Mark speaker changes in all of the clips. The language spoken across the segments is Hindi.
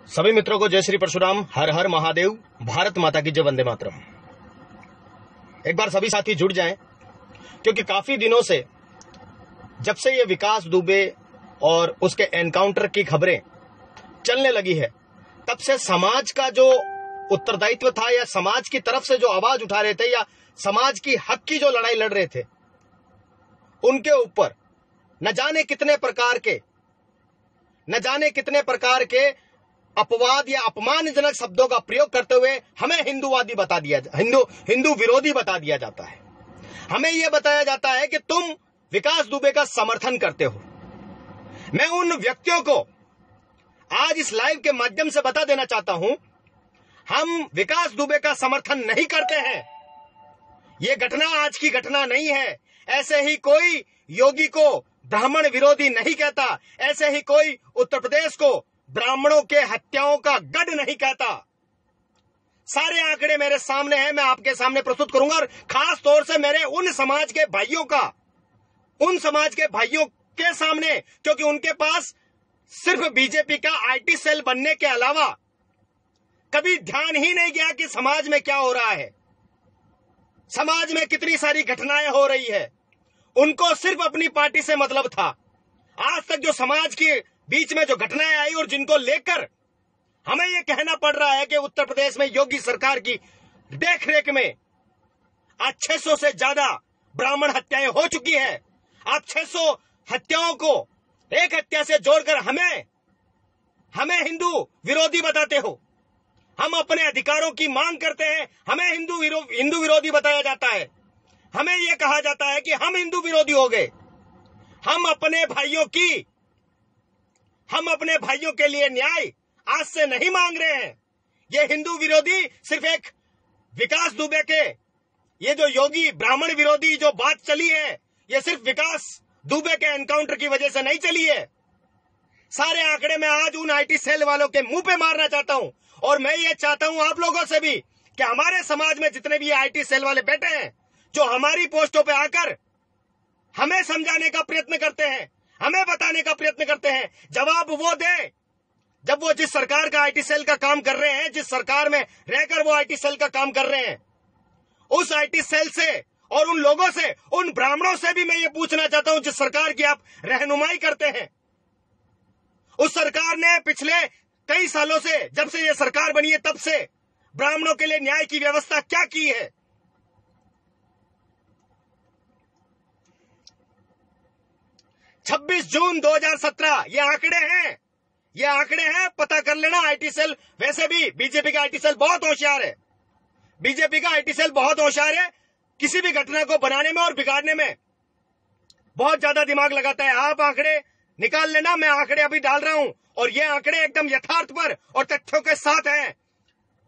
Speaker 1: सभी मित्रों को जय श्री परशुराम, हर हर महादेव, भारत माता की जय, वंदे मातरम। एक बार सभी साथी जुड़ जाएं, क्योंकि काफी दिनों से जब से ये विकास दुबे और उसके एनकाउंटर की खबरें चलने लगी है, तब से समाज का जो उत्तरदायित्व था या समाज की तरफ से जो आवाज उठा रहे थे या समाज की हक की जो लड़ाई लड़ रहे थे, उनके ऊपर न जाने कितने प्रकार के अपवाद या अपमानजनक शब्दों का प्रयोग करते हुए हमें हिंदूवादी बता दिया, हिंदू विरोधी बता दिया जाता है। हमें यह बताया जाता है कि तुम विकास दुबे का समर्थन करते हो। मैं उन व्यक्तियों को आज इस लाइव के माध्यम से बता देना चाहता हूं, हम विकास दुबे का समर्थन नहीं करते हैं। यह घटना आज की घटना नहीं है। ऐसे ही कोई योगी को ब्राह्मण विरोधी नहीं कहता, ऐसे ही कोई उत्तर प्रदेश को ब्राह्मणों के हत्याओं का गढ़ नहीं कहता। सारे आंकड़े मेरे सामने हैं, मैं आपके सामने प्रस्तुत करूंगा, और खास तौर से मेरे उन समाज के भाइयों के सामने, क्योंकि उनके पास सिर्फ बीजेपी का आईटी सेल बनने के अलावा कभी ध्यान ही नहीं गया कि समाज में क्या हो रहा है, समाज में कितनी सारी घटनाएं हो रही है। उनको सिर्फ अपनी पार्टी से मतलब था। आज तक जो समाज के बीच में जो घटनाएं आई और जिनको लेकर हमें यह कहना पड़ रहा है कि उत्तर प्रदेश में योगी सरकार की देखरेख में आज 600 से ज्यादा ब्राह्मण हत्याएं हो चुकी है। आप 600 हत्याओं को एक हत्या से जोड़कर हमें हिंदू विरोधी बताते हो। हम अपने अधिकारों की मांग करते हैं, हमें हिंदू विरोधी बताया जाता है। हमें यह कहा जाता है कि हम हिंदू विरोधी हो गए। हम अपने भाइयों के लिए न्याय आज से नहीं मांग रहे हैं। ये हिंदू विरोधी सिर्फ एक विकास दुबे के, ये जो योगी ब्राह्मण विरोधी जो बात चली है, ये सिर्फ विकास दुबे के एनकाउंटर की वजह से नहीं चली है। सारे आंकड़े मैं आज उन आईटी सेल वालों के मुंह पे मारना चाहता हूं, और मैं ये चाहता हूं आप लोगों से भी कि हमारे समाज में जितने भी आईटी सेल वाले बैठे हैं, जो हमारी पोस्टों पे आकर हमें समझाने का प्रयत्न करते हैं, हमें बताने का प्रयत्न करते हैं, जवाब वो दे जब वो जिस सरकार का आईटी सेल का काम कर रहे हैं, जिस सरकार में रहकर वो आईटी सेल का काम कर रहे हैं, उस आईटी सेल से और उन लोगों से, उन ब्राह्मणों से भी मैं ये पूछना चाहता हूं जिस सरकार की आप रहनुमाई करते हैं। उस सरकार ने पिछले कई सालों से, जब से ये सरकार बनी है, तब से ब्राह्मणों के लिए न्याय की व्यवस्था क्या की है? 26 जून 2017 ये आंकड़े हैं, पता कर लेना। आईटी सेल, वैसे भी बीजेपी का आईटी सेल बहुत होशियार है। बीजेपी का आईटी सेल बहुत होशियार है, किसी भी घटना को बनाने में और बिगाड़ने में बहुत ज्यादा दिमाग लगाता है। आप आंकड़े निकाल लेना, मैं आंकड़े अभी डाल रहा हूं, और ये आंकड़े एकदम यथार्थ पर और तथ्यों के साथ हैं।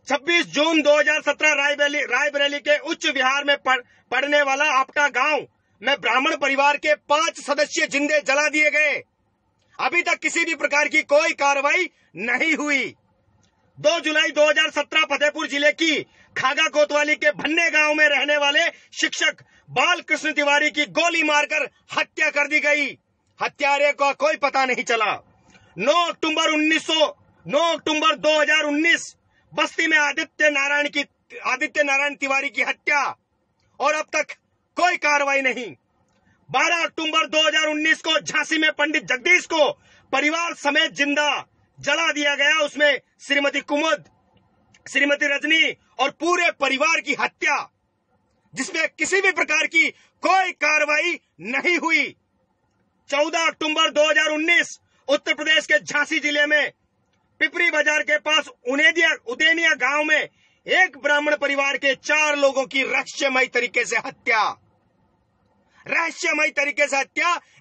Speaker 1: 26 जून 2017 रायबरेली के उच्च विहार में पड़ने वाला आपका गांव में ब्राह्मण परिवार के 5 सदस्य जिंदे जला दिए गए। अभी तक किसी भी प्रकार की कोई कार्रवाई नहीं हुई। 2 जुलाई 2017 फतेहपुर जिले की खागा कोतवाली के भन्ने गांव में रहने वाले शिक्षक बाल कृष्ण तिवारी की गोली मारकर हत्या कर दी गई। हत्यारे का कोई पता नहीं चला। 9 अक्टूबर 2019 बस्ती में आदित्य नारायण तिवारी की हत्या, और अब तक कोई कार्रवाई नहीं। 12 अक्टूबर 2019 को झांसी में पंडित जगदीश को परिवार समेत जिंदा जला दिया गया। उसमें श्रीमती कुमुद, श्रीमती रजनी और पूरे परिवार की हत्या, जिसमें किसी भी प्रकार की कोई कार्रवाई नहीं हुई। 14 अक्टूबर 2019 उत्तर प्रदेश के झांसी जिले में पिपरी बाजार के पास उदेनिया गांव में एक ब्राह्मण परिवार के 4 लोगों की रहस्यमयी तरीके से हत्या,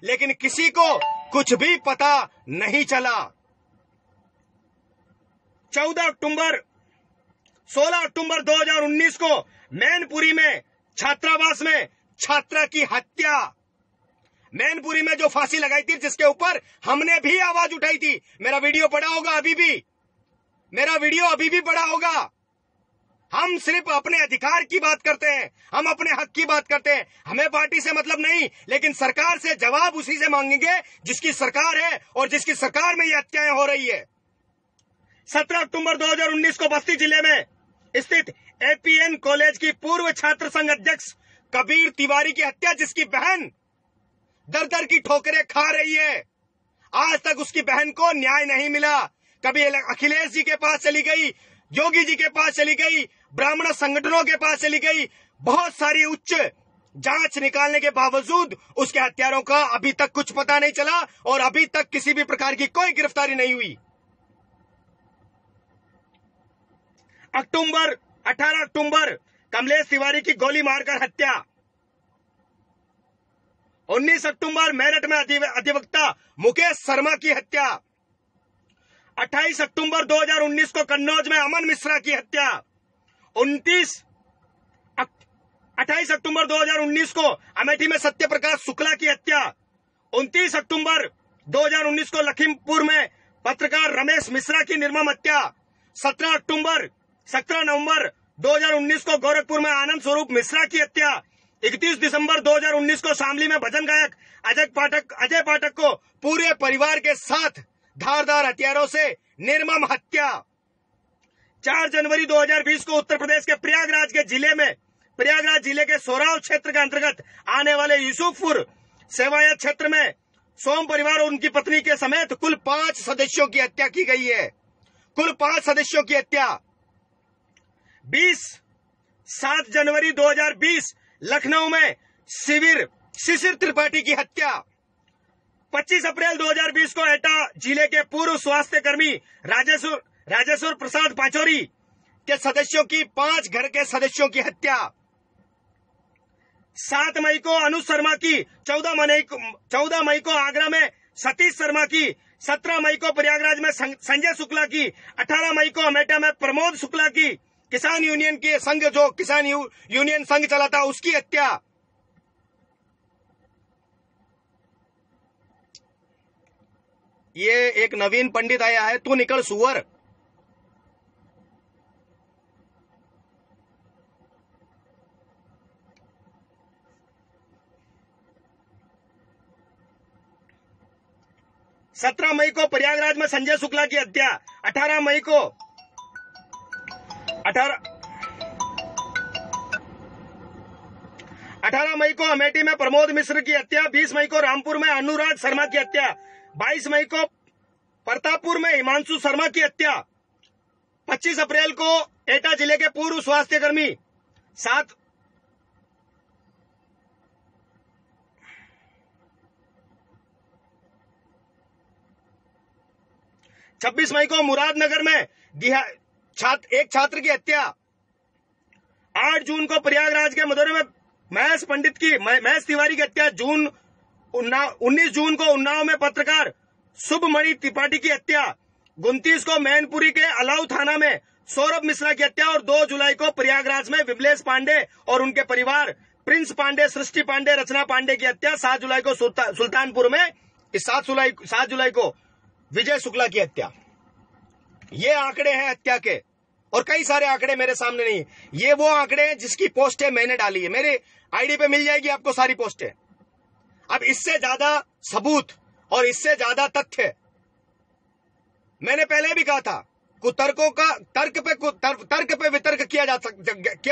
Speaker 1: लेकिन किसी को कुछ भी पता नहीं चला। 16 अक्टूबर 2019 को मैनपुरी में छात्रावास में छात्रा की हत्या, मैनपुरी में जो फांसी लगाई थी, जिसके ऊपर हमने भी आवाज उठाई थी। मेरा वीडियो पड़ा होगा अभी भी पड़ा होगा। हम सिर्फ अपने अधिकार की बात करते हैं, हम अपने हक की बात करते हैं। हमें पार्टी से मतलब नहीं, लेकिन सरकार से जवाब उसी से मांगेंगे जिसकी सरकार है और जिसकी सरकार में ये हत्याएं हो रही है। 17 अक्टूबर 2019 को बस्ती जिले में स्थित एपीएन कॉलेज की पूर्व छात्र संघ अध्यक्ष कबीर तिवारी की हत्या, जिसकी बहन दर दर की ठोकरें खा रही है। आज तक उसकी बहन को न्याय नहीं मिला। कभी अखिलेश जी के पास चली गई, योगी जी के पास चली गई, ब्राह्मण संगठनों के पास चली गई, बहुत सारी उच्च जांच निकालने के बावजूद उसके हत्यारों का अभी तक कुछ पता नहीं चला और अभी तक किसी भी प्रकार की कोई गिरफ्तारी नहीं हुई। 18 अक्टूबर कमलेश तिवारी की गोली मारकर हत्या। 19 अक्टूबर मेरठ में अधिवक्ता मुकेश शर्मा की हत्या। 28 अक्टूबर 2019 को कन्नौज में अमन मिश्रा की हत्या। 28 अक्टूबर 2019 को अमेठी में सत्यप्रकाश शुक्ला की हत्या। 29 अक्टूबर 2019 को लखीमपुर में पत्रकार रमेश मिश्रा की निर्मम हत्या। 17 नवंबर 2019 को गोरखपुर में आनंद स्वरूप मिश्रा की हत्या। 31 दिसंबर 2019 को शामली में भजन गायक अजय पाठक को पूरे परिवार के साथ धारदार हथियारों से निर्मम हत्या। 4 जनवरी 2020 को उत्तर प्रदेश के प्रयागराज जिले के सोराव क्षेत्र के अंतर्गत आने वाले यूसुफपुर सेवायत क्षेत्र में सोम परिवार और उनकी पत्नी के समेत कुल 5 सदस्यों की हत्या की गई है। कुल 5 सदस्यों की हत्या। 7 जनवरी 2020 लखनऊ में शिशिर त्रिपाठी की हत्या। 25 अप्रैल 2020 को एटा जिले के पूर्व स्वास्थ्य कर्मी राजेश्वर प्रसाद पाचौरी के सदस्यों की 5 घर के सदस्यों की हत्या। 7 मई को अनुज शर्मा की, 14 मई को आगरा में सतीश शर्मा की, 17 मई को प्रयागराज में संजय शुक्ला की, 18 मई को अमेठा में प्रमोद शुक्ला की, किसान यूनियन के संघ जो किसान यूनियन संघ चलाता उसकी हत्या। ये एक नवीन पंडित आया है, तू निकल सुअर। सत्रह मई को प्रयागराज में संजय शुक्ला की हत्या। 18 मई को अमेठी में प्रमोद मिश्र की हत्या। 20 मई को रामपुर में अनुराग शर्मा की हत्या। 22 मई को प्रतापपुर में हिमांशु शर्मा की हत्या। 25 अप्रैल को एटा जिले के पूर्व स्वास्थ्य कर्मी 26 मई को मुरादनगर में एक छात्र की हत्या। 8 जून को प्रयागराज के मधुरे में महेश तिवारी की हत्या। 19 जून को उन्नाव में पत्रकार शुभमणि त्रिपाठी की हत्या। 29 को मैनपुरी के अलाउ थाना में सौरभ मिश्रा की हत्या और 2 जुलाई को प्रयागराज में विमलेश पांडे और उनके परिवार प्रिंस पांडे, सृष्टि पांडे, रचना पांडे की हत्या। 7 जुलाई को सुल्तानपुर में 7 जुलाई को विजय शुक्ला की हत्या। ये आंकड़े हैं हत्या के, और कई सारे आंकड़े मेरे सामने नहीं। ये वो आंकड़े हैं जिसकी पोस्टें मैंने डाली है, मेरे आईडी पे मिल जाएगी आपको सारी पोस्टें। अब इससे ज्यादा सबूत और इससे ज्यादा तथ्य मैंने पहले भी कहा था, कुतर्कों का तर्क पे वितर्क किया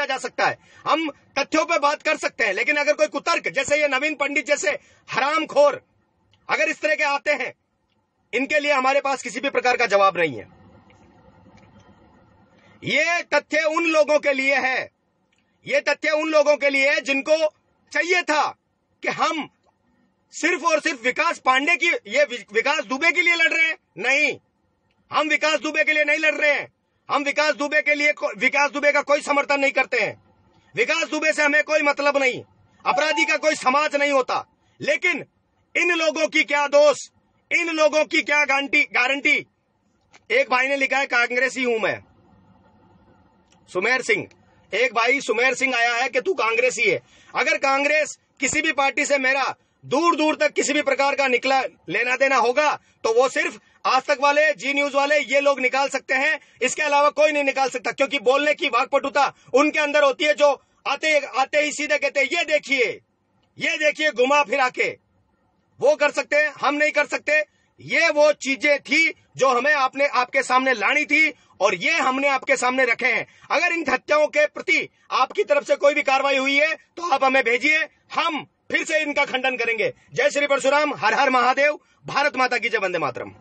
Speaker 1: जा सकता है। हम तथ्यों पे बात कर सकते हैं, लेकिन अगर कोई कुतर्क, जैसे ये नवीन पंडित जैसे हरामखोर अगर इस तरह के आते हैं, इनके लिए हमारे पास किसी भी प्रकार का जवाब नहीं है। ये तथ्य उन लोगों के लिए है, ये तथ्य उन लोगों के लिए है जिनको चाहिए था कि हम सिर्फ और सिर्फ विकास पांडे की, ये विकास दुबे के लिए लड़ रहे हैं। नहीं, हम विकास दुबे के लिए नहीं लड़ रहे हैं। हम विकास दुबे का कोई समर्थन नहीं करते हैं। विकास दुबे से हमें कोई मतलब नहीं, अपराधी का कोई समाज नहीं होता। लेकिन इन लोगों की क्या दोष, इन लोगों की क्या गारंटी। एक भाई ने लिखा है कांग्रेसी हूं मैं, सुमेर सिंह। एक भाई सुमेर सिंह आया है कि तू कांग्रेसी है। अगर कांग्रेस किसी भी पार्टी से मेरा दूर दूर तक किसी भी प्रकार का निकला लेना देना होगा तो वो सिर्फ आज तक वाले, जी न्यूज वाले, ये लोग निकाल सकते हैं। इसके अलावा कोई नहीं निकाल सकता, क्योंकि बोलने की वाकपटुता उनके अंदर होती है, जो आते ही सीधे कहते हैं ये देखिए घुमा फिरा के। वो कर सकते हैं, हम नहीं कर सकते। ये वो चीजें थी जो हमें आपके सामने लानी थी और ये हमने आपके सामने रखे हैं। अगर इन हत्याओं के प्रति आपकी तरफ से कोई भी कार्रवाई हुई है तो आप हमें भेजिए, हम फिर से इनका खंडन करेंगे। जय श्री परशुराम, हर हर महादेव, भारत माता की जय, वंदे मातरम।